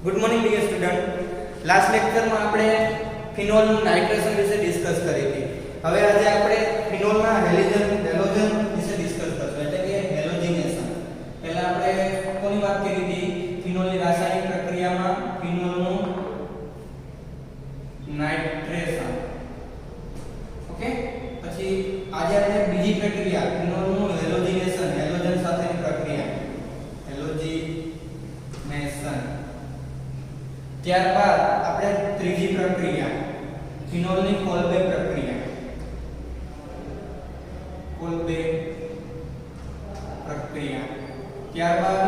Good morning dear student. Last લેક્ચરમાં આપણે phenol nitration વિશે ડિસ્કસ કરી હતી. હવે આજે આપણે ફિનોલના હેલોજન વિશે ડિસ્કસ કરશું, એટલે કે હેલોજિનેશન. પહેલા આપણે કોની વાત કરી હતી? ફિનોલની રાસાયણિક પ્રક્રિયામાં ફિનોલનું નાઇટ્રેશન. ઓકે, પછી આજે આપણે બીજી પ્રક્રિયા ફિનોલનું હેલોજિનેશન, હેલોજન સાથેની પ્રક્રિયા હેલોજિનેશન. ત્યારબાદ આપણે ત્રીજી પ્રક્રિયા ફિનોલની કોલ્બે પ્રક્રિયા. કોલ્બે પ્રક્રિયા. ત્યારબાદ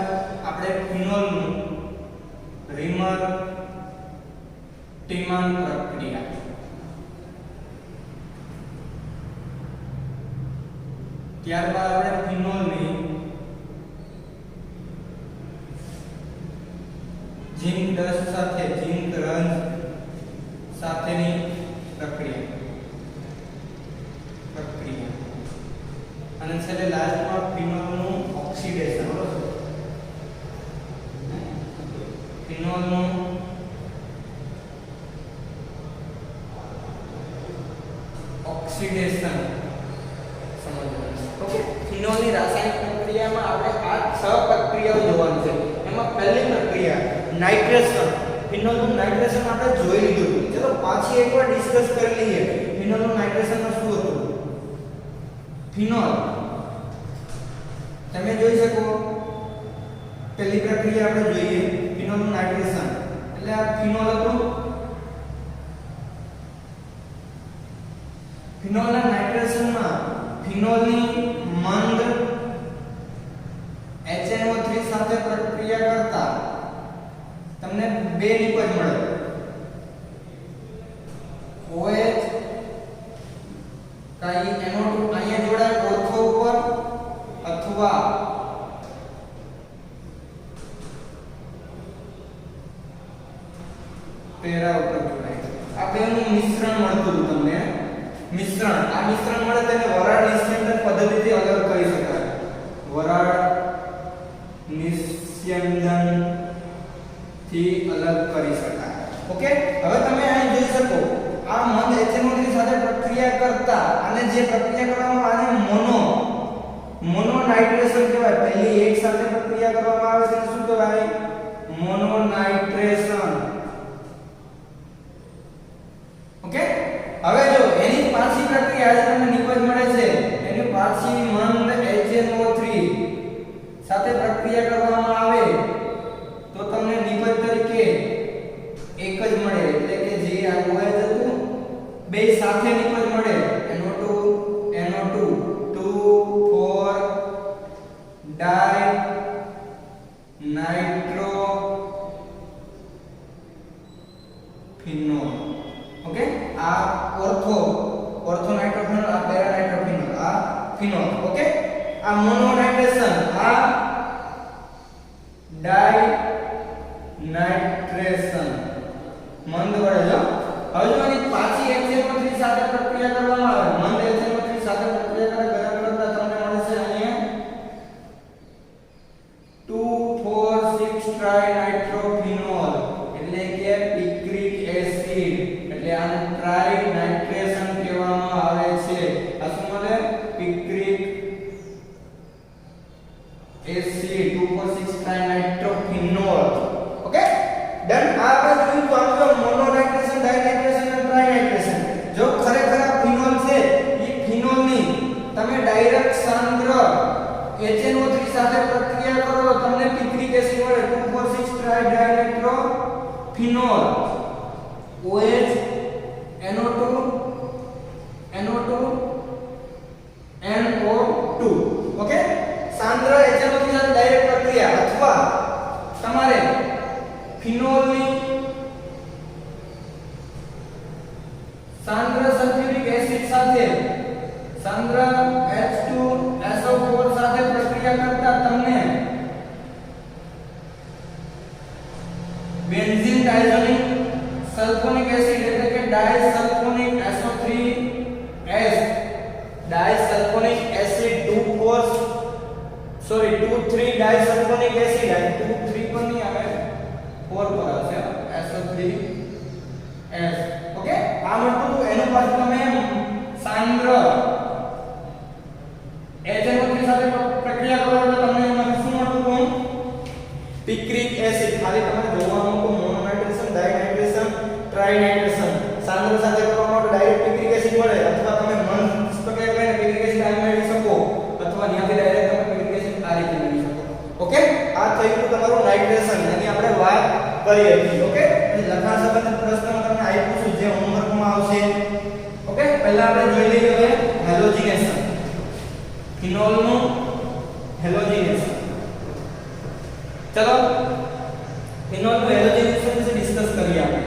આપણે ફિનોલનું રીમર ટીમન પ્રક્રિયા. ત્યારબાદ આપણે ફિનોલની ઝિંક ડસ્ટ સાથે ઝિંક રંજ સાથેની પ્રક્રિયા. અને છેલ્લે લાસ્ટમાં ફિનોલનું ઓક્સિડેશન. ફિનોલનું ઓક્સિડેશન સમજવાનું. ઓકે, ફિનોલની રાસાયણિક પ્રક્રિયામાં આપણે આ 6 પ્રક્રિયાઓ જોવાની છે. એમાં પહેલી પ્રક્રિયા નાઇટ્રેશન. ફિનોલનું નાઇટ્રેશન આપણે જોઈ લીધું. ચલો પાછી એકવાર ડિસ્કસ કરી લઈએ. ફિનોલનું નાઇટ્રેશનમાં શું હતું? ફિનોલ તમે જોઈ શકો, પહેલી પ્રક્રિયા આપણે જોઈએ ફિનોલનું નાઇટ્રેશન. એટલે આ ફિનોલ હતું. ફિનોલના નાઇટ્રેશનમાં ફિનોલની મંદ HNO3 સાથે પ્રક્રિયા કરતા તમને બે નિપજ મળે. OH કાઈ NO2 અહીંયા જોડાય ઓર્થો ઉપર અથવા પેરા ઉપર જોડાય. આ બેનું મિશ્રણ મળતું તમને. મિશ્રણ, આ મિશ્રણ મળે તેને વરાળ નિસ્યંદન પદ્ધતિથી અલગ કરી શકાય. વરાળ નિસ્યંદન થી અલગ કરી શકાય. ઓકે, હવે તમે અહીં જોઈ શકો આ મંદ HNO3 સાથે પ્રક્રિયા કરતા અને જે પ્રક્રિયા કરવામાં આને મોનો નાઇટ્રેશન કહેવાય. પહેલી એક સાથે પ્રક્રિયા કરવામાં આવે છે શું કહેવાય? Mono nitration. ઓકે, હવે જો એની પાછી પ્રક્રિયા જે તમને નિપજ મળે છે એની પાછી મંદ HNO3 સાથે પ્રક્રિયા કરવામાં આવે તો તમને નિપજ તરીકે એક જ મળે. એટલે કે જે આ OH હતું બે સાથે નિપજ મળે. NO2 2 4 ડાઈ નાઇટ્રો ફિનોલ. ઓકે, આ ઓર્થો નાઇટ્રોફિનોલ, આ પેરા નાઇટ્રોફિનોલ, આ ફિનોલ. ઓકે, આ મોનો નાઇટ્રેશન, આ ડાઈ નાઇટ્રેશન મંદ વડે. જો હવે જો આની પાછી HNO3 સાથે પ્રક્રિયા કરવામાં આવે, મંદ HNO3 સાથે પ્રક્રિયા કરે ગરમ કરતા તમને મળે છે અહીંયા 2,4,6 ટ્રાઇનાઇટ્રોફિનોલ, એટલે કે પિક્રિક એસિડ. એટલે આને ટ્રાઇનાઇટ્રેશન કહેવામાં આવે છે. આ શું મળે? Picric acid 2,4,6 trinitrophenol. Okay, done. આ આપણે જોયું તો આમ તો મોનો નાઇટ્રેશન, ડાઇનાઇટ્રેશન અને ટ્રાઇનાઇટ્રેશન. જો ખરેખર આ ફિનોલ છે એ ફિનોલની તમે ડાયરેક્ટ સાંદ્ર HNO3 સાથે પ્રક્રિયા કરો તો તમને પિક્રિક એસિડ મળે 2,4,6 ટ્રાઇનાઇટ્રોફિનોલ. OH NO2 NO2. Okay, સાંદ્ર HNO3 સાથે ડાયરેક્ટ પ્રક્રિયા અથવા તમારે ફિનોલની સાંદ્ર સલ્ફ્યુરિક એસિડ સાથે સાંદ્ર H2SO4 સાથે પ્રક્રિયા કરતા તમને બેન્ઝીન ડાયઝોનિક સલ્ફોનિક એસિડ એટલે કે disulphonic SO3S disulphonic acid 2,3 disulphonic acid 2,3 પર નહીં આવે 4 પર આવશે. પિક્રિક એસિડ ખાલી તમારે જોવાનું તો મોનો નાઇટ્રેશન, ડાઇનાઇટ્રેશન, ટ્રાઇનાઇટ્રેશન સાંદ્ર સાથે કરવામાં આવે ડાયરેક્ટ પિક્રિક એસિડ મળે અથવા તમે મન પ્રક્રિયા કરીને પિક્રિક એસિડ આ મેળવી શકો અથવા ત્યાંથી ડાયરેક્ટ તમે પિક્રિક એસિડ આ રીતે મેળવી શકો. ઓકે, આ થઈ ગયું તમારું નાઇટ્રેશન, એની આપણે વાત કરી હતી. ઓકે, લખાણ સંબંધિત પ્રશ્નમાં તમને આપ્યું છે જે હોમવર્કમાં આવશે. ઓકે, પહેલા આપણે જોઈ લઈએ હવે હેલોજિનેશન, ફિનોલનું હેલોજિનેશન. ચલો ફિનોલનું હેલોજિનેશન વિશે ડિસ્કસ કરીએ આપણે.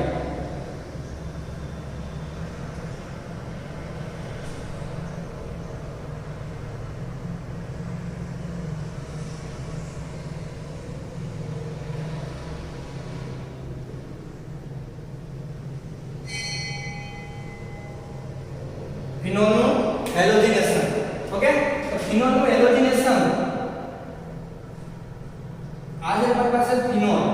ફિનોલનું હેલોજિનેશન. ઓકે, તો ફિનોલનું હેલોજિનેશન આજે તમારી પાસે ફિનોલ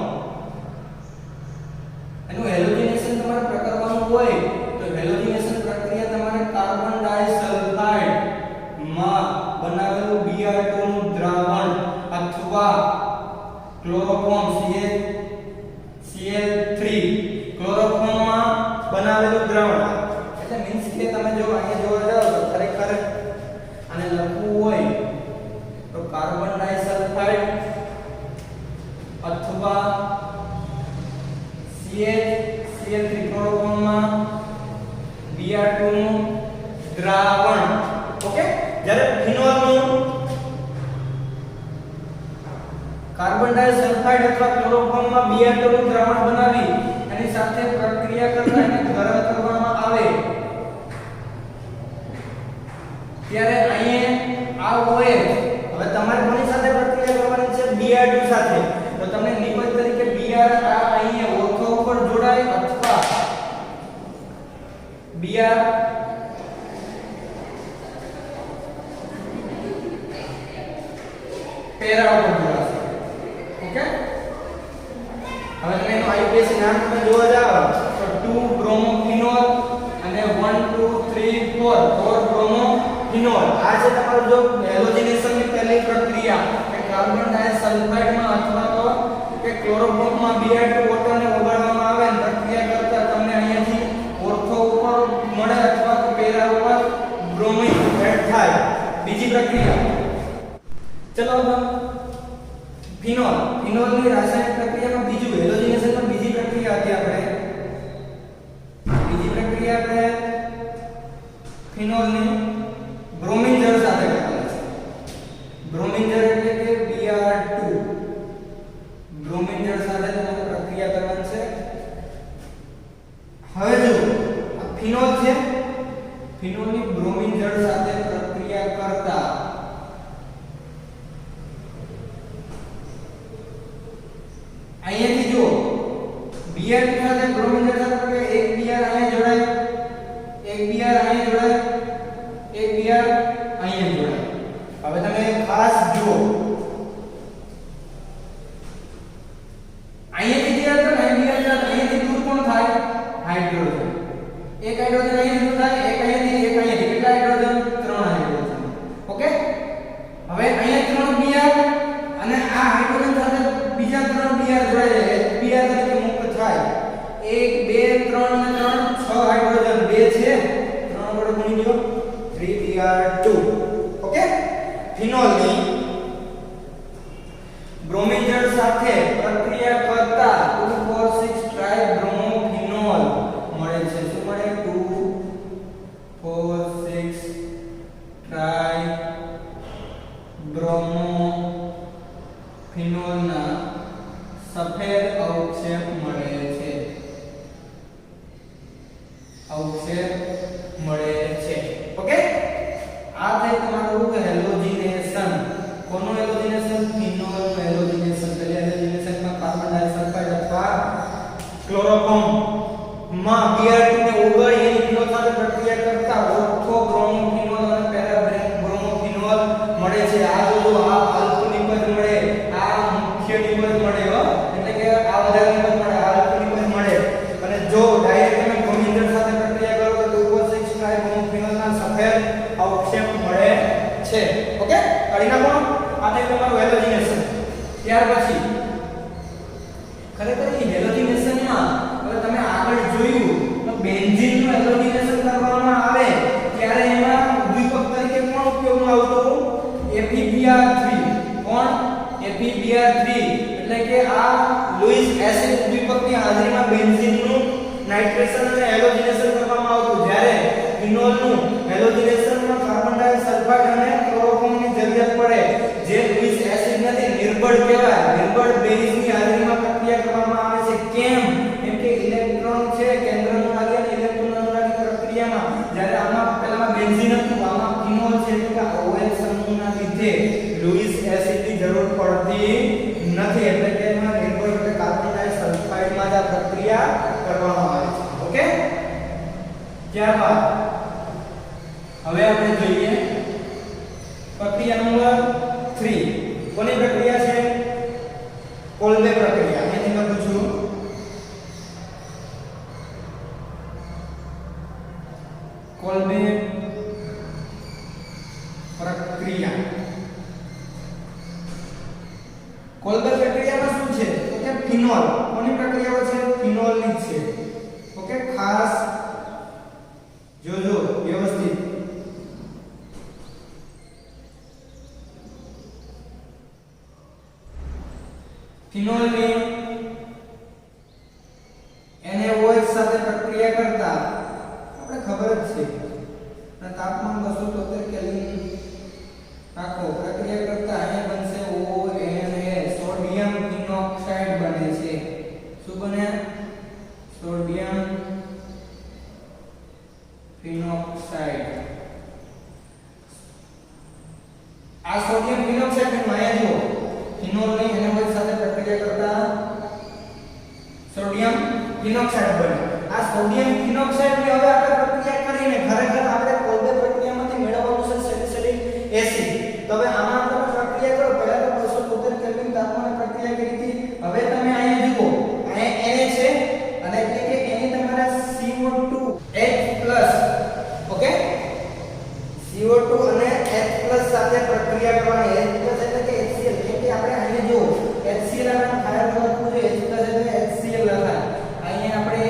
એનું હેલોજિનેશન તમારે પ્રકરવાનું હોય તો હેલોજિનેશન પ્રક્રિયા તમારે કાર્બન ડાઇસલ્ફાઇડ માં બનાવેલું Br2 નું દ્રાવણ અથવા ક્લોરોફોર્મ Cl3 ક્લોરોફોર્મ માં બનાવેલું દ્રાવણ. એટલે મીન્સ કે તમે જો અહીંયા જોવા જાવ તો ખરેખર આને લખવું હોય તો કાર્બન ડાઇસલ્ફાઇડ અથવા Cl3 ક્લોરોફોર્મમાં Br2 નું દ્રાવણ. ઓકે, જ્યારે ફિનોલનું કાર્બન ડાઇસલ્ફાઇડ અથવા ક્લોરોફોર્મમાં Br2 નું દ્રાવણ બનાવી એની સાથે પ્રક્રિયા કરતા એને ગરમ કરવામાં આવે ત્યારે અહીંયા આ OH હવે તમારે કોની સાથે પ્રક્રિયા કરવાની છે Br2 સાથે તો તમને નિપજ તરીકે Br આ અહીંયા ઓર્થો ઉપર જોડાય અથવા Br પેરા ઉપર જોડાશે. ઓકે, હવે તમે એનું IUPAC નામ તમે જોવા જાવ તો 2 બ્રોમોફિનોલ અને 1 2 3 4 બ્રોમોફિનોલ. આ છે તમારું જો હેલોજિનેશન ની પહેલી પ્રક્રિયા કે કાર્બન ડાઇસલ્ફાઇડ માં અથવા તો કે ક્લોરોફોર્મ માં Br2 વોટર ને ઓગાળવામાં આવે અને પ્રક્રિયા કરતા તમને અહીંયાથી ઓર્થો ઉપર મળે અથવા તો પેરા ઉપર બ્રોમિન એડ થાય. બીજી પ્રક્રિયા ચલો ફિનોલની રાસાયણિક પ્રક્રિયામાં બીજું હેલોજિનેશનમાં બીજી પ્રક્રિયા હતી આપણે ફિનોલની બ્રોમિન જળ સાથે કરવાની છે. બ્રોમિન જળ એટલે કે Br2 બ્રોમિન જળ સાથે તમારે પ્રક્રિયા કરવાની છે. હવે જો આ ફિનોલ છે, ફિનોલની બ્રોમિન જળ સાથે પ્રક્રિયા કરતા અહીંયાથી જો Br2 સાથે બ્રોમિન જળ સાથે એક Br અહીંયા જોડાય, એક Br અહીંયા જોડાય, એક Br અહીંયા જોડાય. હવે તમે ખાસ જુઓ અહીંયાથી જે હતો ને Br સાથે અહીંયાથી દૂર કોણ થાય હાઇડ્રોજન. એક હાઇડ્રોજન અહીંયાથી દૂર થાય, એક અહીંયાથી, એક અહીંયાથી. કેટલા હાઇડ્રોજન? 3 હાઇડ્રોજન. ઓકે, હવે અહીંયા 3 Br અને આ હાઇડ્રોજન સાથે બીજા 3 Br જોડાય છે, Br તરીકે મુક્ત થાય. 1 2 3 અને 3 6 હાઇડ્રોજન 2 છે, 3 વડે ગુણી દો 3Br2. ઓકે, ફિનોલની બ્રોમિન જળ સાથે પ્રક્રિયા કરતા 2,4,6 ટ્રાઇબ્રોમોફિનોલ મળે છે. શું મળે? 2,4,6 ટ્રાઇબ્રોમોફિનોલના સફેદ અવક્ષેપ મળે છે. ઓકે, આ થઈ તમારું હેલોજિનેશન. કોનું હેલોજિનેશન? ફિનોલનું હેલોજિનેશન. પહેલા હેલોજિનેશનમાં કાર્બન ડાઇસલ્ફાઇડ અથવા ક્લોરોફોર્મ માં Br2 ને ઓગાળી એની ફિનોલ સાથે પ્રક્રિયા કરતા ઓર્થો બ્રોમોફિનોલ અને પેરા બ્રોમોફિનોલ મળે છે. આ જો આ અલ્પ નિપજ મળે, આ મુખ્ય નિપજ મળે હો, એટલે કે આ વધારે નિપજ મળે, આ અલ્પ નિપજ મળે. અને જો ડાયરેક્ટ તમે બ્રોમિન જળ સાથે પ્રક્રિયા કરો તો 2,4,6 ટ્રાઇબ્રોમોફિનોલના સફેદ અવક્ષેપ મળે છે. ઓકે, કાઢી નાખો. આ થઈ તમારું હેલોજિનેશન. ત્યાર પછી ખરેખર એ હેલોજિનેશનમાં હવે તમે આગળ જોયું તો બેન્ઝીનનું હેલોજિનેશન કરવામાં આવે ત્યારે એમાં ઉદ્દીપક તરીકે કોણ ઉપયોગમાં આવતું FeBr3 કોણ FeBr3 એટલે કે આ લुईस એસિડ ઉદ્દીપકની હાજરીમાં બેન્ઝીનનું નાઇટ્રેશન અને હેલોજિનેશન કરવામાં આવતું જ્યારે ફિનોલનું હેલોજિનેશનમાં કાર્બન ડાયોક્સાઇડ અને ક્લોરોફોર્મની જરૂરિયાત પડે જે લुईस એસિડ નથી નિર્બળ કહેવાય નિર્બળ બેઝની હાજરીમાં પ્રક્રિયા કરવામાં આવે છે કેમ કે ઇલેક્ટ્રોન છે કેન્દ્રનું લાગે અને ઇલેક્ટ્રોન અનુરાગી પ્રક્રિયામાં જ્યારે આમાં પહેલામાં બેન્ઝીન હતું આમાં ફિનોલ છે એટલે કે OH સમૂહના લીધે લुईस એસિડની જરૂર પડતી નથી એટલે કે એમાં નિર્બળ એટલે કાર્બન ડાયોક્સાઇડમાં જ આ પ્રક્રિયા કરવામાં આવે છે ઓકે ત્યારબાદ હવે આપણે જોઈએ પ્રક્રિયા નંબર 3 કોની પ્રક્રિયા છે કોલ્બે પ્રક્રિયા અહીંથી લખું છું કોલ્બે પ્રક્રિયા કોલ્બે પ્રક્રિયામાં શું છે તો કે ફિનોલ કોની પ્રક્રિયાઓ છે ફિનોલની છે ઓકે ખાસ જોજો વ્યવસ્થિત ફિનોલની NaOH સાથે પ્રક્રિયા કરતા આપણે ખબર જ છે અને તાપમાન 273 કેલ્વિન રાખો પ્રક્રિયા કરતા અહીંયા બનશે ONA સોડિયમ ફિનોક્સાઇડ બને છે શું બને સોડિયમ ફિનોક્સાઇડ આ સોડિયમ ફિનોક્સાઇડ ને માયા જો ફિનોલની NaOH સાથે પ્રક્રિયા કરતા સોડિયમ ફિનોક્સાઇડ બને આ સોડિયમ ફિનોક્સાઇડ ની હવે આપણે પ્રક્રિયા કરીને ખરેખર આપણે કોલ્બે પ્રક્રિયામાંથી મેળવવાનું છે સેલિસિલિક એસિડ તો હવે આમાં તમે પ્રક્રિયા કરો પહેલા તો 273 કેલ્વિન તાપમાને પ્રક્રિયા કરી હતી હવે તમે અહીંયા જુઓ અહીંયા Na છે અને એટલે કે એની તમારા CO2 H+ ઓકે CO2 અને H+ સાથે પ્રક્રિયા કરવાની H+ એટલે કે HCl કેમ કે આપણે અહીંયા જુઓ HCl આપણે ફાયર કરવું છે H+ એટલે HCl લખાય અહીંયા આપણે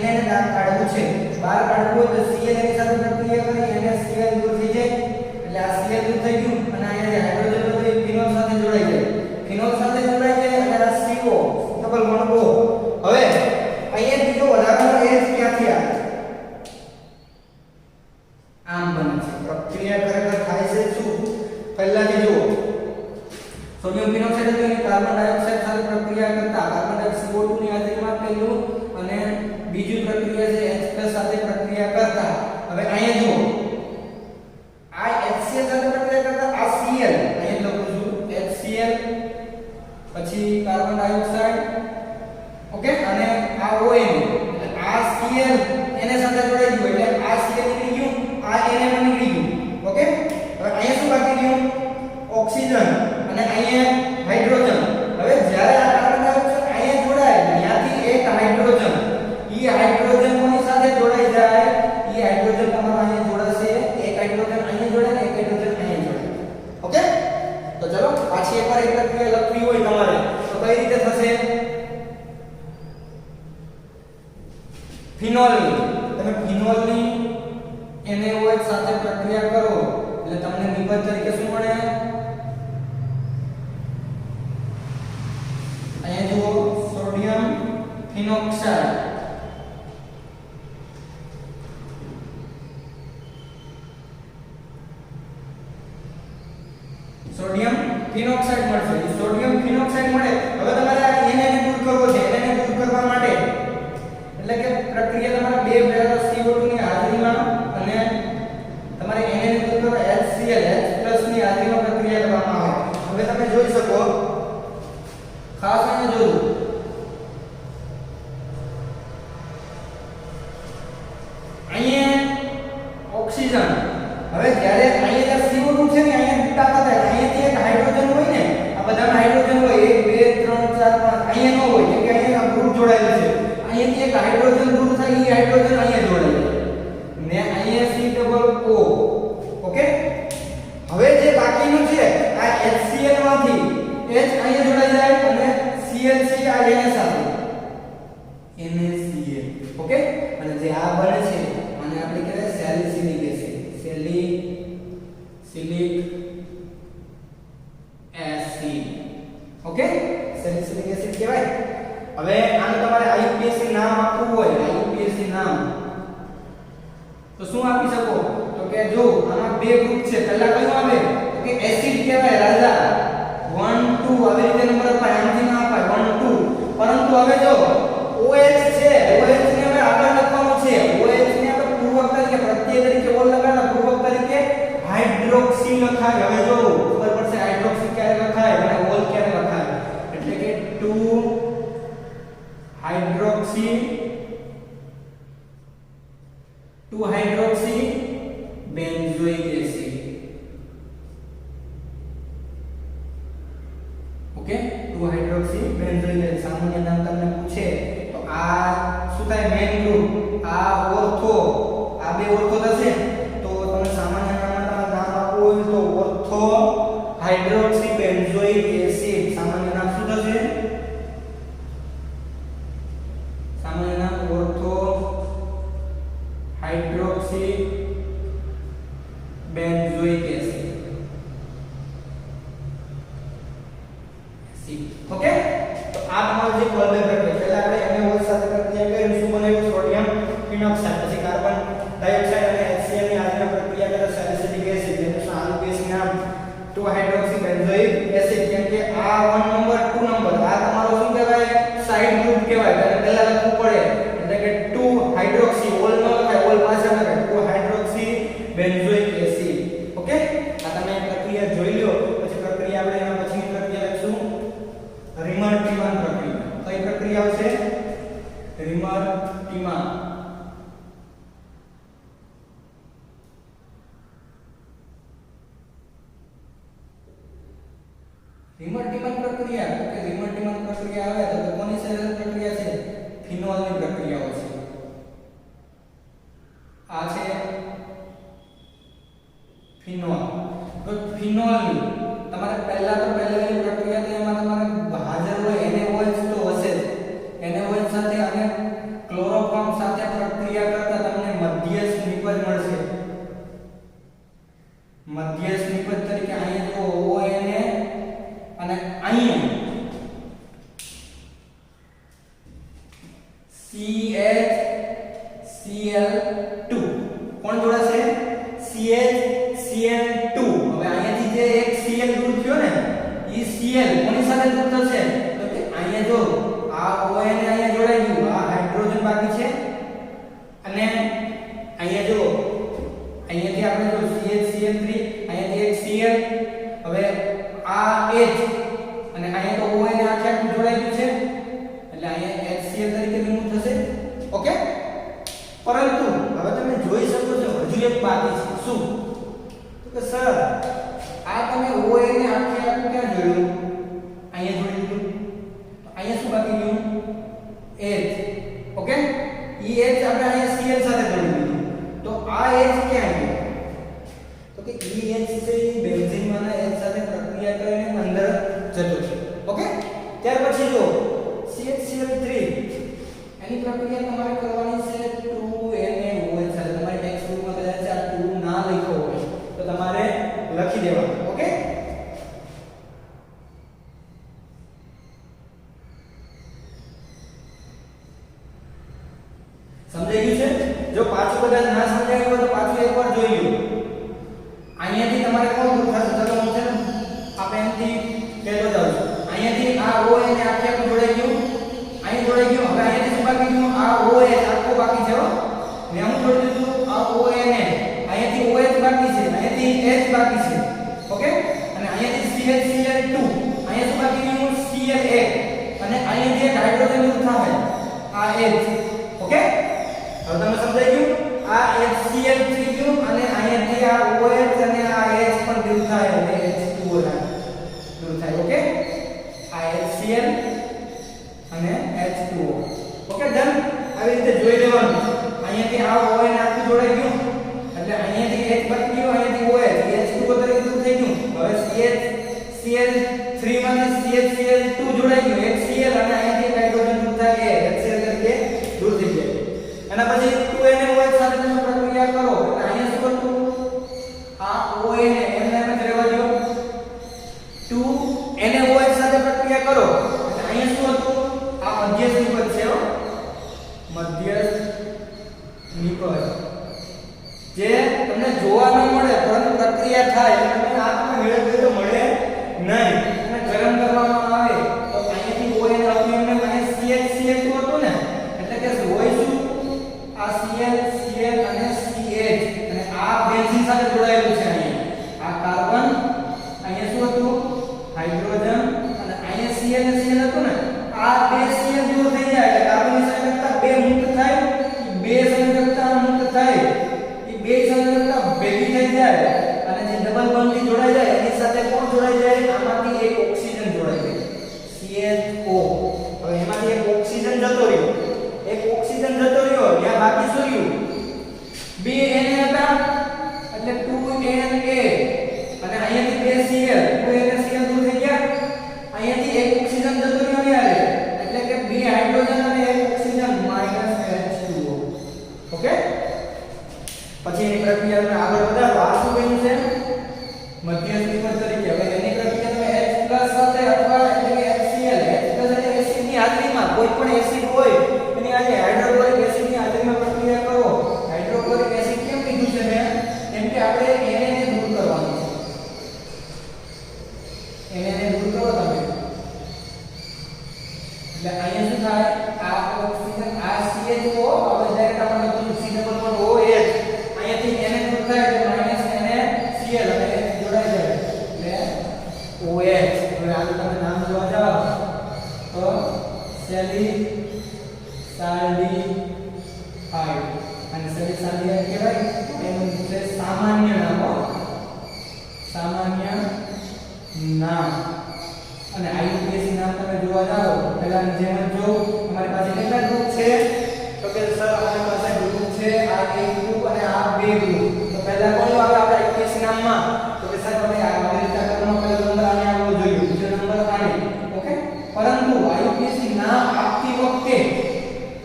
Na ને દાંત કાઢવું છે બહાર કાઢવું તો Cl એની સાથે પ્રક્રિયા કરી NaCl દૂર થઈ જાય એટલે આ Cl દૂર થઈ ગયું અને અહીંયા હાઇડ્રોજન બધું ફિનોલ સાથે જોડાઈ જાય ફિનોલ સાથે જોડાઈ જાય અને આ CO ડબલ બોન્ડ O હવે અહીંયા બીજો વધારાનો H ક્યાંથી આવે આમ બને છે પ્રક્રિયા ખરેખર થાય છે શું પહેલાથી જુઓ સોડિયમ ફિનોક્સાઇડ એટલે કાર્બન ડાયોક્સાઇડ સાથે પ્રક્રિયા કરતા કાર્બન ડાયોક્સાઇડ CO2 ની હાજરીમાં પહેલું અને બીજી પ્રક્રિયા છે H+ સાથે પ્રક્રિયા કરતા હવે અહીંયા જુઓ આ HCl સાથે પ્રક્રિયા કરતા આ Cl અહીંયા લખું છું HCl પછી કાર્બન ડાયોક્સાઇડ ઓકે અને આ ON એટલે આ Cl એને સાથે જોડાઈ ગયું એટલે આ Cl નીકળી ગયું આ Na માં નીકળી ગયું ઓકે હવે અહીંયા શું બાકી રહ્યું ઓક્સિજન અને અહીંયા હાઇડ્રોજન હવે જ્યારે આ કાર્બન ડાયોક્સાઇડ અહીંયા જોડાય ત્યાંથી એક હાઇડ્રોજન ઈ હાઇડ્રોજન કોની સાથે જોડાઈ જાય ઈ હાઇડ્રોજન તમારો અહીંયા જોડાશે એક હાઇડ્રોજન અહીંયા જોડાય ને એક હાઇડ્રોજન અહીંયા જોડાય ઓકે તો ચલો પાછી એકવાર એક પ્રક્રિયા લખવી હોય તમારે તો કઈ રીતે થશે ફિનોલની તમે ફિનોલની NaOH સાથે પ્રક્રિયા કરો એટલે તમને નિબંધ તરીકે શું મળે અહીંયા જુઓ સોડિયમ ફિનોક્સાઇડ સોડિયમ ફિનોક્સાઇડ મળશે સોડિયમ ફિનોક્સાઇડ મળે હવે તમારે આ Na ને દૂર કરવો છે Na ને દૂર કરવા માટે એટલે કે પ્રક્રિયા તમારે બે ભેગા CO2 ની હાજરીમાં અને તમારે Na ને દૂર કરવા HCl H+ ની હાજરીમાં પ્રક્રિયા કરવામાં આવે હવે તમે જોઈ શકો ખાસ અહીંયા જોજો અહીંયા ઓક્સિજન હવે જ્યારે અહીંયા CO2 છે ને અહીંયા તાકાત થાય અહીંયાથી એક હાઇડ્રોજન હોય ને આ બધામાં હાઇડ્રોજન હોય 1 2 3 4 5 અહીંયા ન હોય કેમ કે અહીંયા ગ્રુપ જોડાયેલું છે અહીંયાથી એક હાઇડ્રોજન દૂર થાય એ હાઇડ્રોજન અહીંયા જોડાય ને અહીંયા C+O ઓકે હવે જે બાકીનું છે આ HCl માંથી H અહીંયા જોડાઈ જાય અને Cl Cl છે આ એના સાથે NaCl ઓકે અને જે આ બને છે અને આપણે કહેવાય salicylic acid salicylic acid okay salicylic acid કહેવાય હવે આને તમારે IUPAC નામ આપવું હોય IUPAC નામ તો શું આપી શકો તો કે જો આમાં બે ગ્રુપ છે પહેલા કયું આવે તો કે એસિડ કહેવાય રાજા 1 2 આવી રીતે નંબર અપાય આમથી ના અપાય 1 2 પરંતુ હવે જો OH છે OH ને હવે આગળ લખવાનું છે OH ને આપણે પૂર્વક તરીકે પ્રત્યય તરીકે ઓલ લગાડના પૂર્વક તરીકે હાઇડ્રોક્સી લખાય હવે જો ખબર પડશે હાઇડ્રોક્સી ક્યારે લખાય અને ઓલ ક્યારે લખાય એટલે કે 2 hydroxy benzoic acid okay 2 hydroxy benzoic acid સામાન્ય નામ તમને પૂછે તો આ શું થાય મેઇન ગ્રુપ આ ઓર્થો આ બે ઓર્થો થશે તો તમે સામાન્ય નામમાં તમારે નામ આપવું હોય તો ઓર્થો હાઇડ્રોક્સી બેન્ઝોઇક એસિડ સામાન્ય નામ શું થશે સામાન્ય નામ ortho hydroxy benzoic acid okay તો આ તમારું જે કોલબેક પ્રક્રિયા પહેલા આપણે NaOH સાથે પ્રક્રિયા કરી શું બનાવ્યું સોડિયમ ફિનોક્સાઇડ પછી કાર્બન ડાયોક્સાઇડ અને HCl ની આજના પ્રક્રિયા કરે સેલિસિલિક એસિડ જેનું IUPAC નામ 2 હાઇડ્રોક્સી બેન્ઝોઇક એસિડ કેમ કે આ 1 નંબર 2 નંબર આ તમારો શું કહેવાય સાઇડ ગ્રુપ કહેવાય એટલે પહેલા લખવું પડે એટલે કે 2 હાઇડ્રોક્સી ઓલ ન લખાય ઓલ પાછળ લખાય 2 હાઇડ્રોક્સી બેન્ઝોઇક એસિડ ઓકે આ તમે પ્રક્રિયા જોઈ લો પછી પ્રક્રિયા આપણે એના પછીની પ્રક્રિયા લખશું રિમર-ટીમન પ્રક્રિયા કઈ પ્રક્રિયા આવશે રિમર-ટીમન પ્રક્રિયા તો કે રિમર-ટીમન પ્રક્રિયા આવે તો કોની સાથે પ્રક્રિયા છે ફિનોલની પ્રક્રિયાઓ છે આ છે ફિનોલ તો ફિનોલની તમારે પહેલા તો પહેલેની પ્રક્રિયા તો એમાં તમારે હાજર હોય NaOH તો હશે જ NaOH સાથે અને ક્લોરોફોર્મ સાથે પ્રક્રિયા કરતા તમને મધ્યસ્થ નિપજ મળશે મધ્યસ્થ નિપજ તરીકે અહીંયા જો ONA અને અહીંયા CHCl2 કોણ જોડાશે CHCl2 હવે અહીંયાથી જે એક Cl દૂર થયો ને ઈ Cl કોની સાથે દૂર થશે તો કે અહીંયા જો આ ONA અહીંયા જોડાઈ ગયું આ હાઇડ્રોજન બાકી છે અને અહીંયા જો અહીંયાથી આપણે જો CHCl3 અહીંયાથી એક Cl હવે આ H અને અહીંયા તો ONA આખે આખું જોડાઈ ગયું છે એટલે અહીંયા HCl તરીકે રિમૂવ થશે ઓકે પરંતુ હવે તમે જોઈ શકો છો હજુ એક બાકી છે શું તો કે સર આ તમે OA ને આખે આખું ક્યાં જોડ્યું અહીંયા જોડી દીધું તો અહીંયા શું બાકી રહ્યું H ઓકે ઈ H આપણે અહીંયા Cl સાથે જોડી દીધું તો આ H ક્યાં ગયો તો કે ઈ H છે ઈ બેન્ઝીન માના H સાથે પ્રક્રિયા કરીને અંદર જતો છે ઓકે ત્યાર પછી જો CHCl3 એની પ્રક્રિયા તમારે કરવાની છે 2NaOH સાથે તમારે ટેક્સ્ટ બુકમાં કદાચ આ 2 ના લખ્યો હોય તો તમારે લખી દેવાનું ઓકે સમજાઈ ગયું છે જો પાછું કદાચ ના સમજાયું હોય તો પાછું એકવાર જોઈ લો અહીંયાથી તમારે કોણ દૂર થશે ચલો હું છે આપણે એમથી કહેતો જાઉં છું અહીંયાથી આ OA ને આખે આખું જોડાઈ ગયું અહીં જોડાઈ ગયું હવે અહીંયાથી શું બાકી ગયું આ OH આખો બાકી છે હો ને હું જોડી દીધું આ OA ને અહીંયાથી OH બાકી છે અહીંયાથી H બાકી છે ઓકે અને અહીંયાથી CHCl2 અહીંયા શું બાકી ગયું Cl1 અને અહીંયાથી એક હાઇડ્રોજન દૂર થાય આ H ઓકે હવે તમને સમજાઈ ગયું આ HCl3 ગયું અને અહીંયાથી આ OH અને આ H પણ દૂર થાય અને H2O દૂર થાય ઓકે આ HCl અને H2O ઓકે ડન આવી રીતે જોઈ લેવાનું અહીંયાથી આ OH ને આખું જોડાઈ ગયું એટલે અહીંયાથી H બાકી ગયું અહીંયાથી OH H2O તરીકે દૂર થઈ ગયું હવે CH Cl3 માંથી CH2 જોડાઈ ગયું HCl અને અહીંથી હાઇડ્રોજન દૂર થાય એ HCl તરીકે દૂર થઈ જાય એના પછી 2NaOH સાથે તમે પ્રક્રિયા કરો એટલે અહીંયા શું હતું આ ONA એમને એમ જ રહેવા દો 2NaOH સાથે પ્રક્રિયા કરો એટલે અહીંયા શું હતું આ મધ્યસ્થ નિપજ છે મધ્યસ્થ નિપજ જે તમને જોવા ન મળે પરંતુ પ્રક્રિયા થાય એટલે તમને આંખમાં મેળવે તો મળે નહીં અને ગરમ કરવામાં આવે તો અહીંયાથી ON આપ્યું એમને અહીંયા CH હતું ને એટલે કે હોય શું આ Cl Cl અને CH અને આ બેન્ઝીન સાથે જોડાયેલું છે અહીંયા આ કાર્બન અહીંયા શું હતું હાઇડ્રોજન અને અહીંયા Cl અને Cl હતું ને આ બે Cl દૂર થઈ જાય એટલે કાર્બનની સંયોજકતા બે મુક્ત થાય બે સંયોજકતા મુક્ત થાય બે સંયોજકતા ભેગી થઈ જાય અને જે ડબલ બોન્ડથી જોડાઈ જાય એની સાથે કોણ જોડાઈ જાય આમાંથી એક ઓક્સિજન જોડાઈ જાય CHO હવે એમાંથી એક ઓક્સિજન જતો રહ્યો ત્યાં બાકી શું રહ્યું બે Na હતા એટલે 2Na અને અહીંયાથી બે Cl 2Na Cl દૂર થઈ ગયા અહીંયાથી એક ઓક્સિજન જતો રહ્યો ને યાર એટલે કે બે હાઇડ્રોજન અને એક ઓક્સિજન H2O ઓકે પછી એની પ્રક્રિયા તમે આગળ વધારો આ શું બન્યું છે મધ્યસ્થ નિપજ તરીકે હવે એની પ્રક્રિયા તમે H+ સાથે અથવા એટલે કે HCl H+ એટલે એસિડ ની હાજરીમાં કોઈ પણ એસિડ હોય એની આજે હાઇડ્રોક્લોરિક એસિડ ની હાજરીમાં પ્રક્રિયા કરો હાઇડ્રોક્લોરિક એસિડ કેમ કીધું છે મેં કેમ કે આપણે Na ને દૂર કરવાનું છે Na ને દૂર કરો તમે એટલે અહીંયા શું થાય આ ઓક્સિજન આ CHO આપણે ડાયરેક્ટ આપણે લખીશું C≡OH અહીંયાથી Na દૂર થાય એટલે -NaCl અને H જોડાઈ જાય એટલે OH હવે આનું તમે નામ જોવા જાવ તો સેલિસાલ્ડિહાઇડ અને સેલિસાલ્ડિહાઇડ કહેવાય એનું છે સામાન્ય નામ અને IUPAC નામ તમે જોવા જાવ પહેલાની જેમ જ જો અમારી પાસે કેટલા ગ્રુપ છે તો કે સર અમારી પાસે ગ્રુપ છે આ એક ગ્રુપ અને આ બે ગ્રુપ તો પહેલા કોણ આવે આપણા IUPAC નામમાં તો કે સર તમે આ રીતે કરવાનો પહેલો નંબર આને આવવો જોઈએ બીજો નંબર આને ઓકે પરંતુ IUPAC નામ આપતી વખતે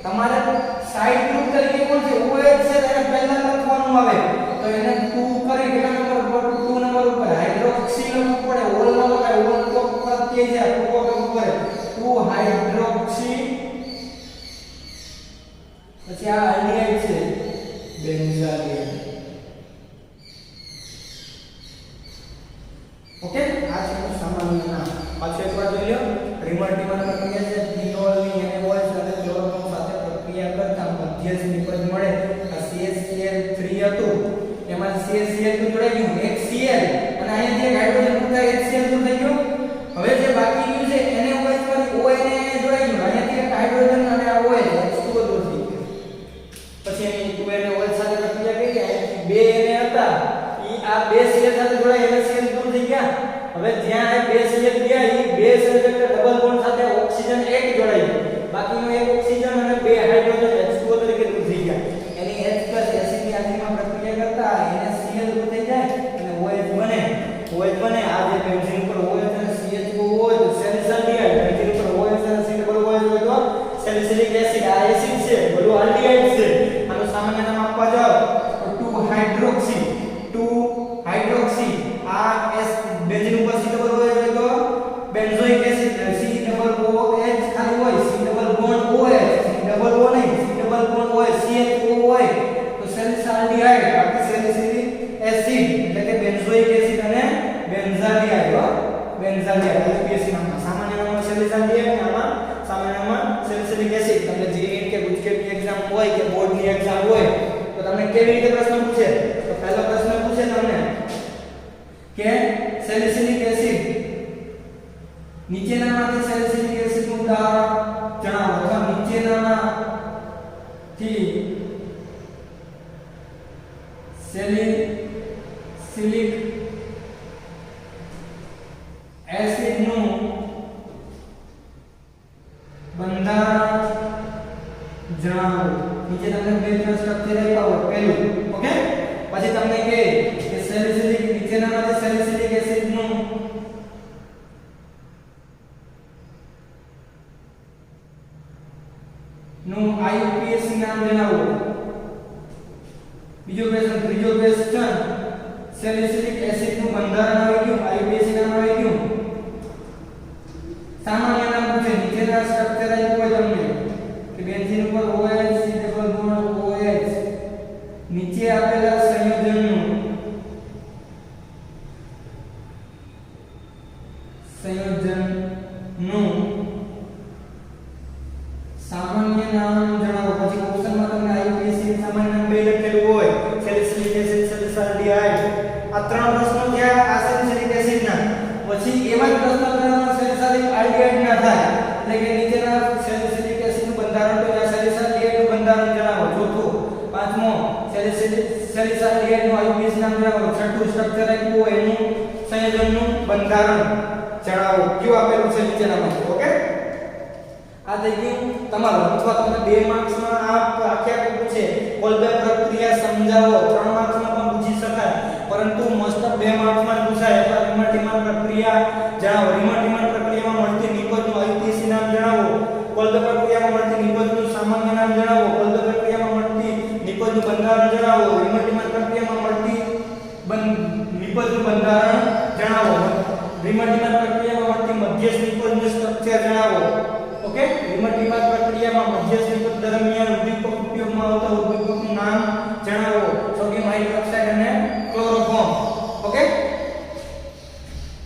તમારે સાઇડ ગ્રુપ તરીકે કોણ છે OH છે તેને પહેલા લખવાનું આવે તો એને 2 કરી કેટલા નંબર ઉપર 2 નંબર ઉપર હાઇડ્રોક્સી લખવું પડે ઓલ ન લખાય ઓલ તો પ્રત્યય છે ઉપર ઉપર 2 હાઇડ્રોક્સી પછી આ આલ્ડિહાઇડ છે બેન્ઝાઇડ ઓકે આ છે સામાન્ય નામ પાછળ એકવાર જોઈ લો રિમલ્ટીવર પ્રક્રિયા છે ફિનોલ ની NaOH સાથે ક્લોરોફોર્મ સાથે પ્રક્રિયા કરતા મધ્યસ્થ નિપજ મળે આ CHCl3 હતું એમાં CHCl2 જોડાઈ ગયું HCl અને અહીંયાથી એક હાઇડ્રોજન દૂર થાય HCl દૂર થઈ ગયો હવે જે બાકી રહ્યું છે NaOH માંથી ONA જોડાઈ ગયું અહીંયાથી એક હાઇડ્રોજન અને આ OH H2O દૂર થઈ ગયો પછી એની 2NaOH સાથે પ્રક્રિયા કરી અહીંયાથી બે Na હતા ઈ આ બે Cl સાથે જોડાઈ HCl દૂર થઈ ગયા હવે જ્યાં આ બે Cl ગયા ઈ બે સંયોજક ડબલ બોન્ડ સાથે ઓક્સિજન એક જોડાઈ બાકીનો એક ઓક્સિજન અને બે હાઇડ્રોજન H2O તરીકે દૂર થઈ ગયા એની H+ એસિડ ની હાજરીમાં પ્રક્રિયા કરતા એને Cl દૂર થઈ જાય અને OH બને આ જે બેન્ઝીન પર OH અને CHO હોય તો સેલિસાલ્ડિહાઇડ બેન્ઝીન પર OH અને C≡OH હોય તો સેલિસિલિક એસિડ આ એસિડ છે બધું આલ્ડિહાઇડ છે આનું સામાન્ય નામ આપવા જાવ તો 2 હાઇડ્રોક્સી આ S બેન્ઝીન ઉપર C≡OH હોય તો બેન્ઝોઇક એસિડ C≡OH ખાલી હોય C double bond OH C double O નહીં C double bond OH CHO હોય તો સેલિસાલ્ડિહાઇડ બાકી સેલિસિલિક એસિડ એટલે કે બેન્ઝોઇક એસિડ અને બેન્ઝાલિહાઇડ IUPAC નામમાં સામાન્ય નામમાં સેલિસાલ્ડિહાઇડ અને આમાં સામાન્ય નામમાં સેલિસિલિક એસિડ તમને જીએનીટ કે ગુજકેટની એક્ઝામ હોય કે બોર્ડની એક્ઝામ હોય તો તમને કેવી રીતે પ્રશ્ન પૂછે તો પહેલો પ્રશ્ન પૂછે તમને કે સેલિસિલિક એસિડ નીચેનામાંથી સેલિસિલિક એસિડનું ઉદાહરણ જણાવો અથવા નીચેનામાંથી સેલિસિલિક એસિડનું બંધારણ જણાવો નીચે તમને બે ત્રણ સ્ટ્રક્ચર આપ્યા હોય પહેલું ઓકે પછી તમને કહે કે સેલિસિલિક નીચેનામાંથી સેલિસિલિક એસિડનું નું IUPAC નામ જણાવો. બીજો ક્વેશ્ચન, ત્રીજો ક્વેશ્ચન, સેલિસિલિક એસિડ નું બંધારણ આવી ગયું, IUPAC નામ આવી ગયું. સામાન્ય નામ પૂછે, નીચેના સ્ટ્રક્ચર આપ્યું હોય તમને કે બેન્ઝીન ઉપર OH C double bond OH, નીચે આપેલા સંયોજનનું સામાન્ય નામ જણાવો. પછી ઓપ્શનમાં તમને IUPAC સામાન્ય નામ બે લખેલું હોય, સેલિસિલિક એસિડ, સેલિસાલ્ડિહાઇડ. આ ત્રણ પ્રશ્નો થયા આ સેલિસિલિક એસિડના. પછી એવા જ પ્રશ્નો ગણવાનો સેલિસાલ્ડિહાઇડ ના થાય, એટલે કે નીચેના સેલિસિલિક એસિડનું બંધારણ તો સેલિસાલ્ડિહાઇડનું બંધારણ જણાવો. ચોથો, પાંચમો, સેલિસાલ્ડિહાઇડનું IUPAC નામ જણાવો. છઠ્ઠું, સ્ટ્રક્ચર આપ્યું હોય એનું સંયોજનનું બંધારણ જણાવો. કયું આપેલું છે નીચેનામાંથી. ઓકે, આ થઈ ગયું તમારું. અથવા તમને 2 માર્ક્સમાં આ આખ્યા પૂછે કોલબેક પ્રક્રિયા સમજાવો, 3 માર્ક્સમાં પણ પૂછી શકાય, પરંતુ મોસ્ટ ઓફ 2 માર્ક્સમાં પૂછાય. અથવા રિમર-ટીમર પ્રક્રિયા જણાવો. રિમર-ટીમર પ્રક્રિયામાં મળતી નિપજનું IUPAC નામ જણાવો. કોલબેક પ્રક્રિયામાં મળતી નિપજનું સામાન્ય નામ જણાવો. કોલબેક પ્રક્રિયામાં મળતી નિપજનું બંધારણ જણાવો. રિમર-ટીમર પ્રક્રિયામાં મળતી નિપજનું બંધારણ જણાવો. રિમર-ટીમર પ્રક્રિયામાં મળતી મધ્યસ્થ નિપજનું સ્ટ્રક્ચર જણાવો. ઓકે, રિમર-ટીમર પ્રક્રિયામાં મધ્યસ્થ નિપજ દરમિયાન ઉદ્દીપક ઉપયોગમાં આવતા ઉદ્દીપકનું નામ જણાવો. સોડિયમ હાઇડ્રોક્સાઇડ અને ક્લોરોફોર્મ. ઓકે,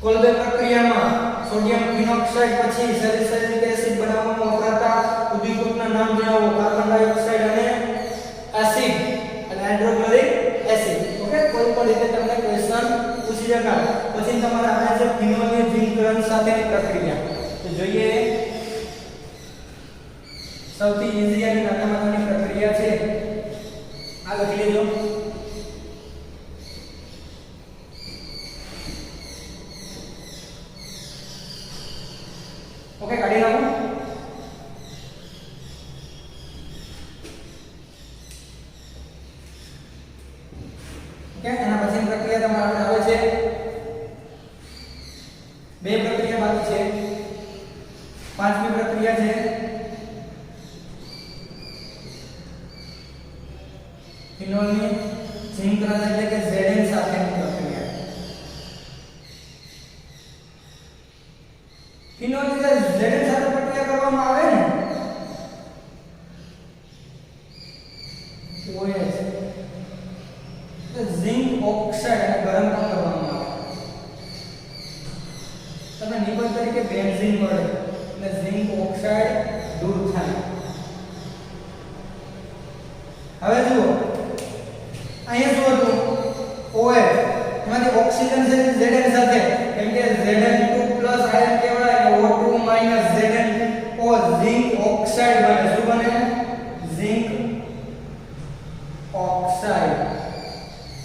કોલબેક પ્રક્રિયામાં સોડિયમ ફિનોક્સાઇડ પછી સેલિસિલિક એસિડ બનાવવામાં વપરાતા ઉદ્દીપકના નામ જણાવો. કાર્બન ડાયોક્સાઇડ અને એસિડ અને હાઇડ્રોક્લોરિક એસિડ. ઓકે, કોઈ પણ રીતે તમને ક્વેશ્ચન પૂછી શકાય. પછી તમારે આવે છે ફિનોલની ઝિંકરણ સાથેની પ્રક્રિયા. તો જોઈએ, સૌથી ઈઝી અને નાનામાં નાની પ્રક્રિયા છે આ લખી લેજો. ઓકે, કાઢી નાખો. ઓકે, એના પછીની પ્રક્રિયા તમારે આવે છે, 2 પ્રક્રિયા બાકી છે. 5મી પ્રક્રિયા છે ફિનોલની ઝિંકરણ, એટલે કે Zn સાથેની પ્રક્રિયા. ફિનોલની જે Zn સાથે પ્રક્રિયા કરવામાં આવે ને OH, તો ઝિંક ઓક્સાઇડ ગરમ પણ કરવામાં આવે. તમને નિપજ તરીકે બેન્ઝીન મળે એટલે ઝિંક ઓક્સાઇડ દૂર થાય. હવે જુઓ, અહીંયા શું હતું, OH, એમાંથી ઓક્સિજન છે Zn સાથે, કેમ કે Zn2+ આયન કહેવાય અને O2 - Zn O zinc oxide બને. શું બને? Zinc oxide.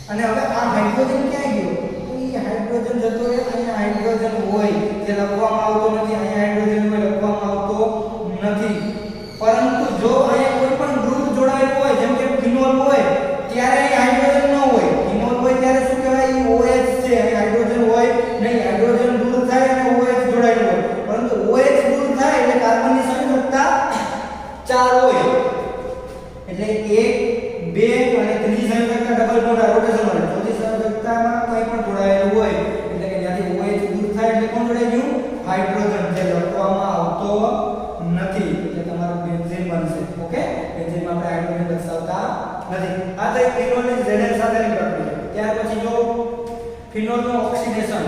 અને હવે આ હાઇડ્રોજન ક્યાં ગયો? તો એ હાઇડ્રોજન જતો રહે. અહીંયા હાઇડ્રોજન હોય જે લખવામાં આવતો નથી, અહીંયા હાઇડ્રોજન હોય લખવામાં આવતો નથી. પરંતુ જો અહીંયા કોઈ પણ ગ્રુપ જોડાયેલું હોય, જેમ કે ફિનોલ હોય, ત્યારે અહીં હાઇડ્રોજન ન હોય. ફિનોલ હોય ત્યારે શું કહેવાય? એ OH છે, અહીં હાઇડ્રોજન હોય નહીં. હાઇડ્રોજન દૂર થાય અને OH જોડાયેલું હોય. પરંતુ OH દૂર થાય એટલે કાર્બનની સંયોજકતા 4 હોય. એટલે 1, 2 અને ત્રીજી સંયોજકતા ડબલ બોન્ડ રોટેશન મળે. ચોથી સંયોજકતામાં કંઈ પણ જોડાયેલું હોય એટલે કે જ્યાંથી OH દૂર થાય એટલે કોણ જોડાઈ ગયું? હાઇડ્રોજન, જે લખવામાં આવતો નથી. એટલે તમારું બેન્ઝીન બનશે. ઓકે, બેન્ઝીનમાં આપણે હાઇડ્રોજન દર્શાવતા નથી. આ થઈ ફિનોલની Zn સાથેની પ્રક્રિયા. ત્યાર પછી જો ફિનોલનું ઓક્સિડેશન.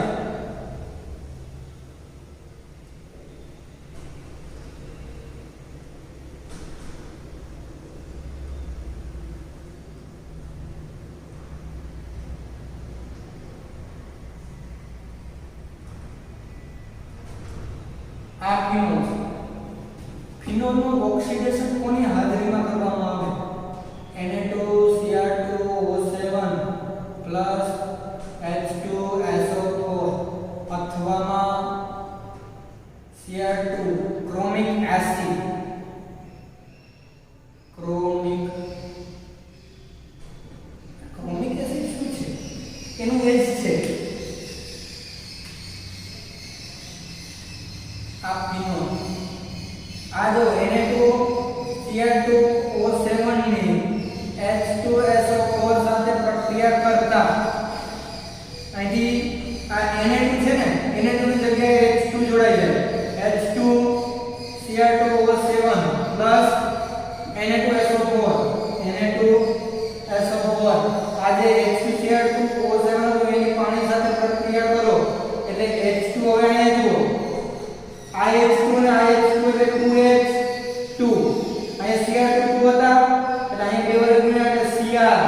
આ ફિનોલ છે. ફિનોલનું ઓક્સિડેશન કોની હાજરીમાં કરવામાં આવે? Na2Cr2O7 H2SO4 અથવા Cr2 ક્રોમિક એસિડ. ક્રોમિક એસિડ શું છે? એનું એજ છે આ ફિનોલ. આ જો Na2 Cr2O7 ની H2SO4 સાથે પ્રક્રિયા કરતા અહીંથી આ Na2 છે ને Na2 ની જગ્યાએ H2 જોડાઈ જાય H2 Cr2O7 plus Na2SO4 Na2SO4 આ જે H2Cr2O7 હતું એની પાણી સાથે પ્રક્રિયા કરો એટલે H2 હવે અહીંયા જુઓ આ H2 ને આ H2 એટલે 2H2 અહીંયા Cr2 હતા એટલે અહીં બે વડે ગુણ્યા એટલે Cr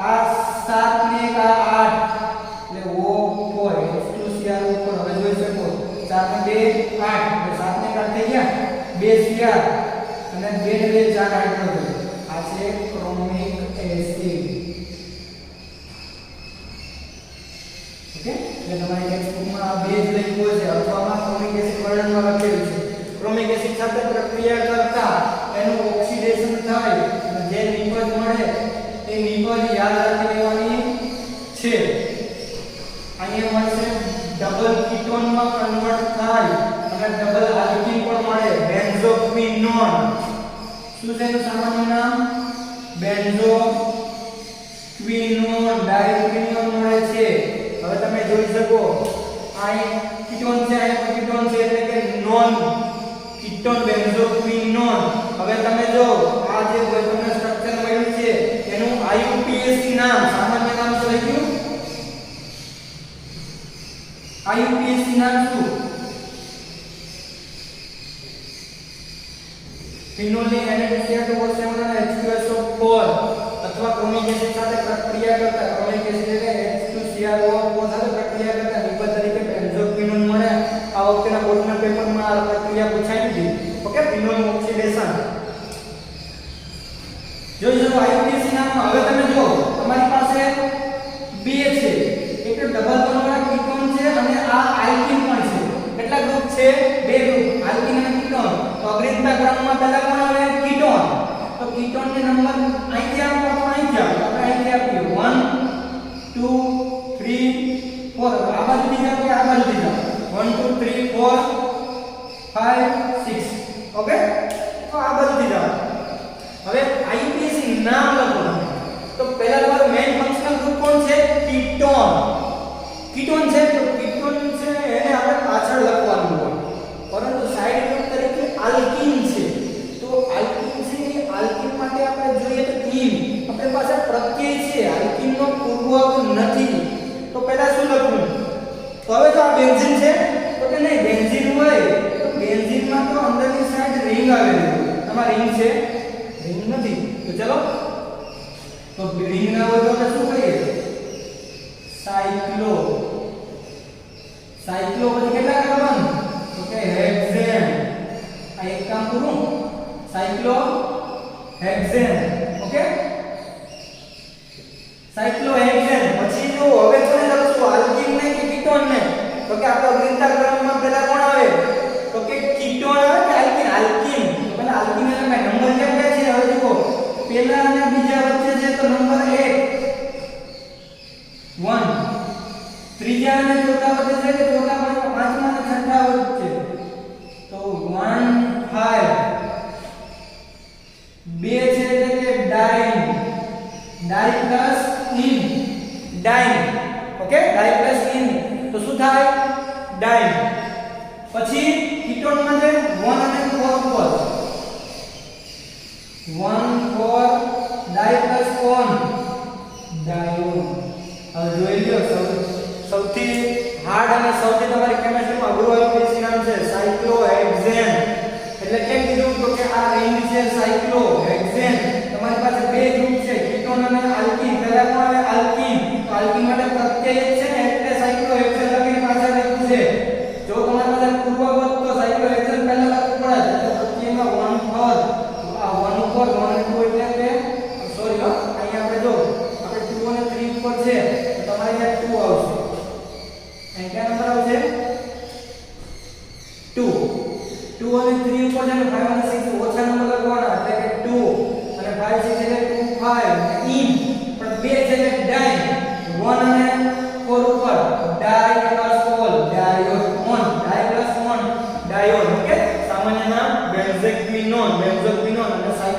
આ 7 ને 1 આ 8 એટલે O4 H2Cr4 હવે જોઈ શકો 7 ને 2 8 એટલે 7 ને 8 થઈ ગયા 2 Cr અને 2 ને 2 4 હાઇડ્રોજન આ છે ક્રોમિક એસિડ ઓકે એટલે તમારી ટેક્સ્ટબુકમાં આ બે જ લખ્યું છે અથવામાં ક્રોમિક એસિડ વર્ણનમાં લખેલું છે ક્રોમિક એસિડ સાથે પ્રક્રિયા કરતા એનું ઓક્સિડેશન થાય અને જે નિપજ મળે એ નિપજ યાદ રાખી લેવાની છે અહીંયા મળશે ડબલ કીટોનમાં કન્વર્ટ થાય અને ડબલ આલ્કીન પણ મળે બેન્ઝોક્વિનોન શું છે એનું સામાન્ય નામ બેન્ઝોક્વિનોન ડાયક્વિનોન મળે છે હવે તમે જોઈ શકો આ કીટોન છે આ કીટોન છે એટલે કે નોન કીટોન બેન્ઝોક્વિનોન હવે તમે જો આ જે તમને સ્ટ્રક્ચર મળ્યું છે એનું IUPAC નામ સામાન્ય નામ શું લખ્યું IUPAC નામ શું ફિનોલિક Na2CO7 અને H2SO4 અથવા ક્રોમિક એસિડ સાથે પ્રક્રિયા કરતા ક્રોમિક એસિડ એટલે H2Cr4 સાથે પ્રક્રિયા કરતા નિપજ તરીકે બેન્ઝોક્વિનોન મળે આ વખતેના બોર્ડના પેપરમાં આ પ્રક્રિયા પૂછાઈ હતી ઓકે ફિનોલ ઓક્સિડેશન જોઈ શકો IUPAC નામમાં હવે તમે જો તમારી પાસે બે છે એક ડબલ બોન્ડવાળા કીટોન છે અને આ આલ્કીન પણ છે કેટલા ગ્રુપ છે બે ગ્રુપ આલ્કીન અને કીટોન તો અગ્રતા ક્રમમાં પહેલા કોણ આવે કીટોન તો કીટોન ને નંબર અહીંથી આપો તો અહીંથી આપો આપણે અહીંથી આપીએ 1 2 3 4 આ બાજુથી જાઓ કે આ બાજુથી જાઓ 1 2 3 4 5 6 ઓકે તો આ બાજુથી જાઓ હવે IUPAC નામ લખો તો પહેલા તમારું મેઈન ફંક્શનલ ગ્રુપ કોણ છે કીટોન કીટોન છે તો કીટોન છે એને આપણે પાછળ લખવાનું હોય પરંતુ સાઇડ ગ્રુપ તરીકે આલ્કીન છે તો આલ્કીન છે એ આલ્કીન માટે આપણે જોઈએ તો ઈન આપણી પાસે પ્રત્યય છે આલ્કીનનો પૂર્વક નથી તો પહેલા શું લખવું તો હવે જો આ બેન્ઝીન છે તો કે નહીં બેન્ઝીન હોય તો બેન્ઝીનમાં તો અંદરની સાઈડ રિંગ આવેલી હોય આમાં રિંગ છે રિંગ નથી તો ચલો તો રિંગ ના હોય તો આપણે શું કહીએ સાયક્લો સાયક્લો પછી કેટલા કાર્બન તો કે હેક્સેન આ એક કામ કરું સાયક્લો હેક્સેન ઓકે સાયક્લો હેક્સેન પછી જો હવે કોને લખશું આલ્કીન ને કે કીટોન ને તો કે આપણો અગ્રતા ક્રમમાં પહેલા કોણ આવે તો કે કીટોન આવે કે આલ્કીન આલ્કીન તો પહેલા આલ્કીન એટલે મેં નંબર કેમ કે છે હવે જુઓ પહેલા અને બીજા વચ્ચે છે તો નંબર 1 ત્રીજા અને ચોથા વચ્ચે છે કે ચોથા પછી પાંચમા અને છઠ્ઠા વચ્ચે તો 1 5 બે છે એટલે કે ડાઇન ડાઈ પ્લસ ઇન ડાઇન ઓકે ડાઈ પ્લસ ઇન તો શું થાય ડાઇન પછી કીટોન માં છે 1 અને 4 ઉપર 1 4 ડાઈ પ્લસ કોન ડાયોન હવે જોઈ લ્યો સૌથી હાર્ડ અને સૌથી તમારી કેમિસ્ટ્રીમાં અઘરું IUPAC નામ છે સાયક્લોહેક્સેન એટલે કેમ કીધું તો કે આ રિંગ છે સાયક્લોહેક્સેન તમારી પાસે બે ગ્રુપ છે કીટોન અને આલ્કીન પહેલા કોણ આવે આલ્કીન તો આલ્કીન માટે પ્રત્યય છે ને એટલે સાયક્લોહેક્સેન લખીને પાછળ લખ્યું છે જો તમારી પાસે પૂર્વવત તો સાયક્લોહેક્સેન પહેલા લખવું પડે તો પ્રત્યયમાં 1 4 આ 1 ઉપર 1 અને 2 એટલે કે સોરી અહીંયા આપણે જો આપણે 2 અને 3 ઉપર છે તો તમારે અહીંયા 2 આવશે અહીં કયા નંબર આવશે 2 2 અને 3 ઉપર છે ને 5 અને 6 ઓછા નંબર લખવાના એટલે કે 2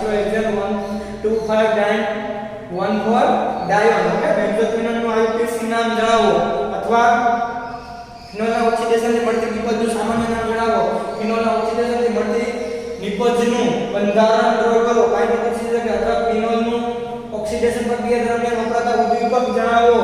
benzoethane 125 ડાયોન. ઓકે, બેન્ઝોક્વિનોન નું IUPAC નામ જણાવો અથવા ફિનોલના ઓક્સિડેશનથી મળતી નિપજનું સામાન્ય નામ જણાવો. ફિનોલના ઓક્સિડેશનથી મળતી નિપજનું બંધારણ ડ્રો કરો. કાંઈ તો પૂછી શકે અથવા ફિનોલનું ઓક્સિડેશન પ્રક્રિયા દરમિયાન વપરાતા ઉદ્દીપક જણાવો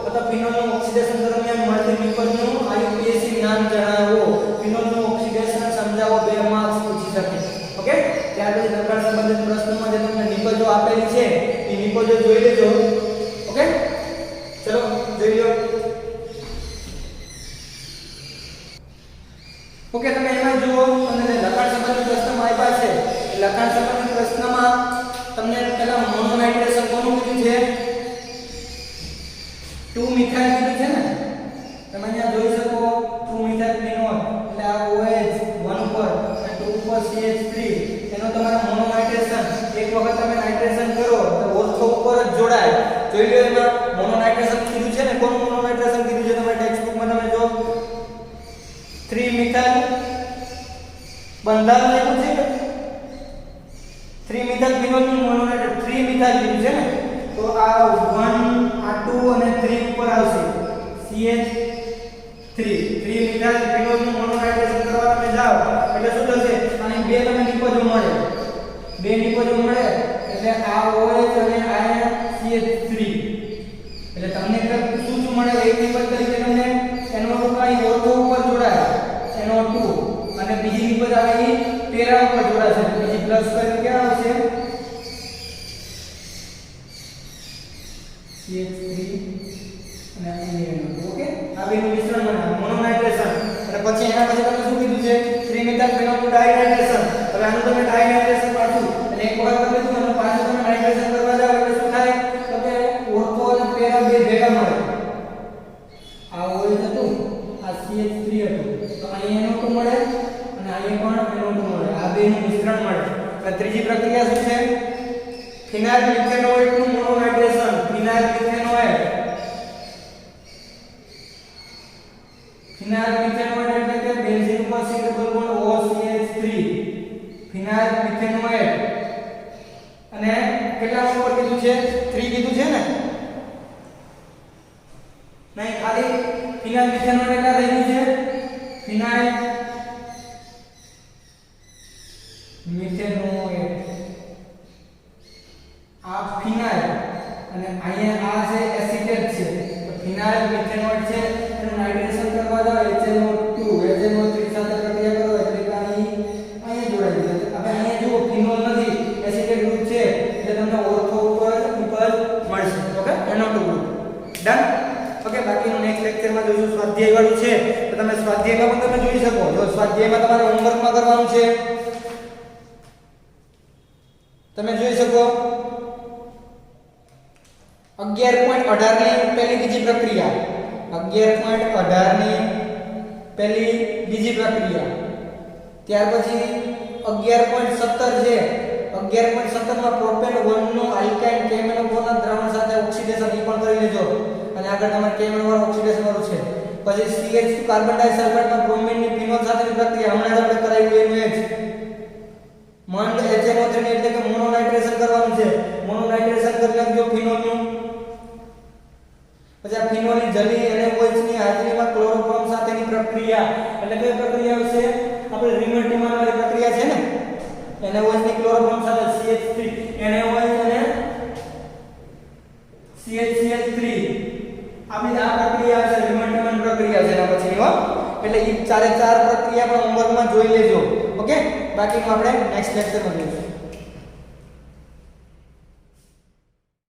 અથવા ફિનોલનું ઓક્સિડેશન દરમિયાન મળતી નિપજનું IUPAC નામ જણાવો. ફિનોલનું ઓક્સિડેશન સમજાવો. 2 માર્ક્સ પૂછી શકે. ઓકે, ત્યાર પછી લખાણ સંબંધિત પ્રશ્નોમાં જે તમને નિપજો આપેલી છે એ નિપજો જોઈ લેજો. ઓકે, ચલો જોઈ લો. ઓકે, તમે એમાં જુઓ તમને લખાણ સંબંધિત પ્રશ્નમાં આપ્યા છે. લખાણ સંબંધિત પ્રશ્નમાં તમને પહેલા મોનોનાઇટ્રેશન કોનું કીધું છે? 2 મિથાઇલ કીધું છે ને. તમે અહીંયા જોઈ શકો 2 મિથાઇલ ફિનોલ એટલે આ OH 1 ઉપર અને 2 ઉપર CH3 એનો તમારો મોનોનાઇટ્રેશન. એક વખત તમે નાઇટ્રેશન કરો તો ઓર્થો ઉપર જ જોડાય. જોઈ લો એમાં મોનોનાઇટ્રેશન કીધું છે ને. કોનું મોનોનાઇટ્રેશન કીધું છે તમારી ટેક્સ્ટ બુકમાં તમે જો 3 મિથાઇલ બંધારણ લખ્યું છે ને. 3 મિથાઇલ ફિનોલનું મોનોનાઇટ્રેશન 3 મિથાઇલ કીધું છે ને. તો આ 1 આ 2 અને 3 ઉપર આવશે CH3. 3 મિથાઇલ ફિનોલનું મોનોનાઇટ્રેશન કરવા તમે જાઓ એટલે શું થશે? અને બે તમે નિપજો મળે. બે નિપજો મળે એટલે આ OH અને આ CH3 એટલે તમને શું શું મળે? એક નિપજ તરીકે તમને NO2 કાઈ ઓર્થો ઉપર જોડાય NO2 અને બીજી નિપજ આવે એ પેરા ઉપર જોડાશે. બીજી પ્લસ કરીને ક્યાં આવશે? CH3 અને NO2. ઓકે, આ બેનું મિશ્રણ બનાવો મોનોનાઇટ્રેશન. અને પછી એના પછી તમે શું કીધું છે? 3 મિથાઇલ ફિનોલનું ડાયનાઇટ્રેશન. હવે આનું તમે ડાયનાઇટ્રેશન પાછું અને એક વખત તમે કીધું અને પાછું તમે નાઇટ્રેશન કરવા જાવ એટલે શું થાય? તો કે ઓર્થો અને પેરા બે ભેગા મળે. આ OH હતું, આ CH3 હતું, તો અહીંયા NO2 મળે અને અહીંયા પણ NO2 મળે. આ બેનું મિશ્રણ મળે. એટલે ત્રીજી પ્રક્રિયા શું છે? ફિનાઇલ મિથેનોઇડનું મોનોનાઇટ્રેશન. ફિનાઇલ મિથેનોઇડ. ફિનાઇલ મિથેનોઇડ એટલે કે બેન્ઝીન ઉપર C ડબલ બોન્ડ OCH3. ફિનાઇલ મિથેનોઇડ. અને કેટલા નંબર કીધું છે? 3 કીધું છે ને. નહીં, ખાલી ફિનાઇલ મિથેનોઇડ કેટલા થઈ ગયું છે? ફિનાઇલ મિથેનોઇડ. આ ફિનાઇલ અને અહીંયા આ છે એસિટેટ છે. તો ફિનાઇલ મિથેનોઇડ છે એનું નાઇટ્રેશન કરવા જાવ HNO2 HNO3 સાથે પ્રક્રિયા કરો એટલે કે અહીંયા જોડાઈ જશે. હવે અહીંયા જુઓ ફિનોલ નથી, એસિટેટ ગ્રુપ છે એટલે તમને ઓર્થો ઉપર નિપજ મળશે. Okay, NO2 group. Done. Okay, બાકીનું નેક્સ્ટ લેક્ચરમાં જોઈશું. સ્વાધ્યાય વાળું છે તો તમે સ્વાધ્યાયમાં પણ તમે જોઈ શકો. જો સ્વાધ્યાયમાં તમારે હોમવર્કમાં કરવાનું છે તમે જોઈ શકો 11.18 ની પહેલી બીજી પ્રક્રિયા. 11.18 ની પહેલી બીજી પ્રક્રિયા. ત્યાર પછી 11.17 છે. 11.17 માં પ્રોપેન 1 નું આલ્કાઇન કેમેનોકોના દ્રાવણ સાથે ઓક્સિડેશન ઈ પણ કરી લેજો. અને આગળ તમારે કેમેનો વાળું ઓક્સિડેશન વાળું છે. પછી CH2 કાર્બન ડાયોક્સાઇડ બ્રોમિન ની ફિનોલ સાથેની પ્રક્રિયા હમણાં જ આપણે કરાવી એનું એ જ. મંડ HNO3 એટલે કે મોનોનાઇટ્રેશન કરવાનું છે. મોનોનાઇટ્રેશન કરી નાખજો ફિનોલનું. પછી આ ફિનોલની જલી અને OH ની હાજરીમાં ક્લોરોફોર્મ સાથેની પ્રક્રિયા. એટલે કઈ પ્રક્રિયા છે? આપણે રિમલ્ટીમાન વાળી પ્રક્રિયા છે ને. NaOH ની ક્લોરોફોર્મ સાથે CH3 NaOH અને CH3 આપણી આ પ્રક્રિયા છે રિમલ્ટીમાન પ્રક્રિયા છે. એના પછી હો એટલે ઈ ચારે ચાર પ્રક્રિયા પણ હોમવર્કમાં જોઈ લેજો. ઓકે, બાકીનું આપણે નેક્સ્ટ લેક્ચરમાં જોઈશું.